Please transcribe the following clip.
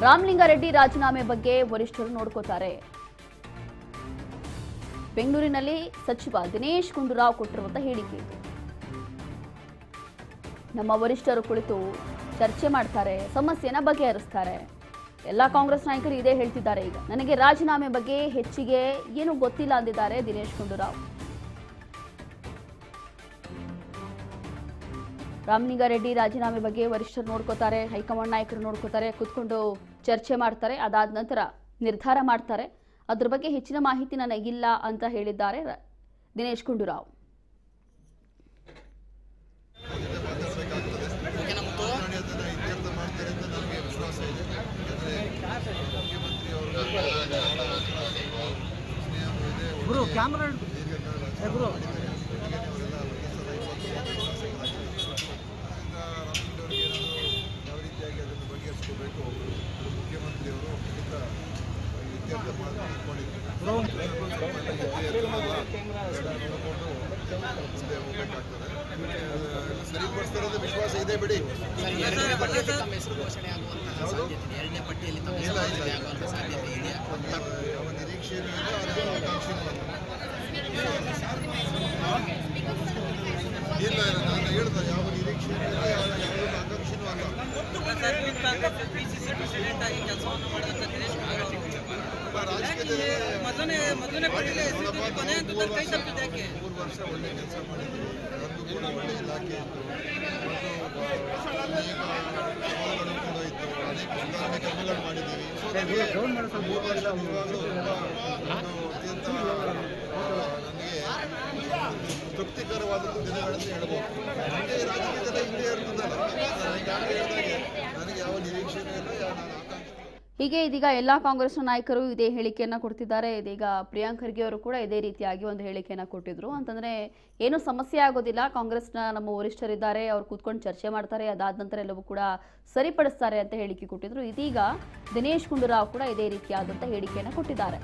ರಾಮಲಿಂಗಾರೆಡ್ಡಿ ರಾಜೀನಾಮೆ ಬಗ್ಗೆ ವರಿಷ್ಠರು ನೋಡ್ಕೋತಾರೆ. ಬೆಂಗಳೂರಿನಲ್ಲಿ ಸಚಿವ ದಿನೇಶ್ ಗುಂಡೂರಾವ್ ಕೊಟ್ಟಿರುವಂತಹ ಹೇಳಿಕೆ ಇದು. ನಮ್ಮ ವರಿಷ್ಠರು ಕುಳಿತು ಚರ್ಚೆ ಮಾಡ್ತಾರೆ, ಸಮಸ್ಯೆನ ಬಗೆಹರಿಸ್ತಾರೆ. ಎಲ್ಲ ಕಾಂಗ್ರೆಸ್ ನಾಯಕರು ಇದೇ ಹೇಳ್ತಿದ್ದಾರೆ. ಈಗ ನನಗೆ ರಾಜೀನಾಮೆ ಬಗ್ಗೆ ಹೆಚ್ಚಿಗೆ ಏನು ಗೊತ್ತಿಲ್ಲ ಅಂದಿದ್ದಾರೆ ದಿನೇಶ್ ಗುಂಡೂರಾವ್. ರಾಮಲಿಂಗಾರೆಡ್ಡಿ ರಾಜೀನಾಮೆ ಬಗ್ಗೆ ವರಿಷ್ಠರು ನೋಡ್ಕೋತಾರೆ, ಹೈಕಮಾಂಡ್ ನಾಯಕರು ನೋಡ್ಕೋತಾರೆ, ಕೂತ್ಕೊಂಡು ಚರ್ಚೆ ಮಾಡ್ತಾರೆ, ಅದಾದ ನಂತರ ನಿರ್ಧಾರ ಮಾಡ್ತಾರೆ. ಅದ್ರ ಬಗ್ಗೆ ಹೆಚ್ಚಿನ ಮಾಹಿತಿ ನನಗಿಲ್ಲ ಅಂತ ಹೇಳಿದ್ದಾರೆ ದಿನೇಶ್ ಗುಂಡೂರಾವ್. ಮುಖ್ಯಮಂತ್ರಿಯವರು ಸರಿಪಡಿಸ್ತಾರಂತ ವಿಶ್ವಾಸ ಇದೆ ಬಿಡಿ. ಎರಡನೇ ಪಟ್ಟಿಯಲ್ಲಿ ಯಾವ ನಿರೀಕ್ಷೆಯೂ ಇಲ್ಲ, ಆಕಾಂಕ್ಷೆಯೂ ಇಲ್ಲ. ನಾನು ಹೇಳ್ದೆ ಯಾವ ನಿರೀಕ್ಷೆಯೂ ಇಲ್ಲ, ಯಾವುದೋ ಆಕಾಂಕ್ಷೆಯೂ ಅಲ್ಲ. ಮೊದಲನೇ ಪಟ್ಟಿಯಲ್ಲಿ 3 ವರ್ಷ ಒಳ್ಳೆ ಕೆಲಸ ಮಾಡಿದ್ರು. ಅದು ಕೂಡ ಒಳ್ಳೆ ಇಲಾಖೆ ಇತ್ತು, ಅನೇಕ ಸವಾಲುಗಳು ಕೂಡ ಇತ್ತು, ಅನೇಕ ಸುಧಾರಣೆ ಕ್ರಮಗಳು ಮಾಡಿದ್ದೀವಿ. 3 ವರ್ಷ ಇವಾಗಲೂ ಅತ್ಯಂತ ನನಗೆ ತೃಪ್ತಿಕರವಾದಂಥ ದಿನಗಳನ್ನು ಹೇಳ್ಬೋದು. ಹಿಂದೆ ರಾಜಕೀಯದಲ್ಲೇ ಹಿಂದೆ ಇರ್ತದಲ್ಲ, ನನಗೆ ಯಾವ ನಿರೀಕ್ಷೆನೂ ಇಲ್ಲ, ನಾನು ಆಕಾಂಕ್ಷೆ. ಹೀಗೆ ಇದೀಗ ಎಲ್ಲ ಕಾಂಗ್ರೆಸ್ನ ನಾಯಕರು ಇದೇ ಹೇಳಿಕೆಯನ್ನ ಕೊಡ್ತಿದ್ದಾರೆ. ಇದೀಗ ಪ್ರಿಯಾಂಕ್ ಖರ್ಗೆ ಅವರು ಕೂಡ ಇದೇ ರೀತಿಯಾಗಿ ಒಂದು ಹೇಳಿಕೆಯನ್ನ ಕೊಟ್ಟಿದ್ರು. ಅಂತಂದ್ರೆ ಏನು ಸಮಸ್ಯೆ ಆಗೋದಿಲ್ಲ, ಕಾಂಗ್ರೆಸ್ನ ನಮ್ಮ ವರಿಷ್ಠರಿದ್ದಾರೆ, ಅವ್ರು ಕೂತ್ಕೊಂಡು ಚರ್ಚೆ ಮಾಡ್ತಾರೆ, ಅದಾದ ನಂತರ ಎಲ್ಲವೂ ಕೂಡ ಸರಿಪಡಿಸ್ತಾರೆ ಅಂತ ಹೇಳಿಕೆ ಕೊಟ್ಟಿದ್ರು. ಇದೀಗ ದಿನೇಶ್ ಗುಂಡೂರಾವ್ ಕೂಡ ಇದೇ ರೀತಿಯಾದಂಥ ಹೇಳಿಕೆಯನ್ನ ಕೊಟ್ಟಿದ್ದಾರೆ.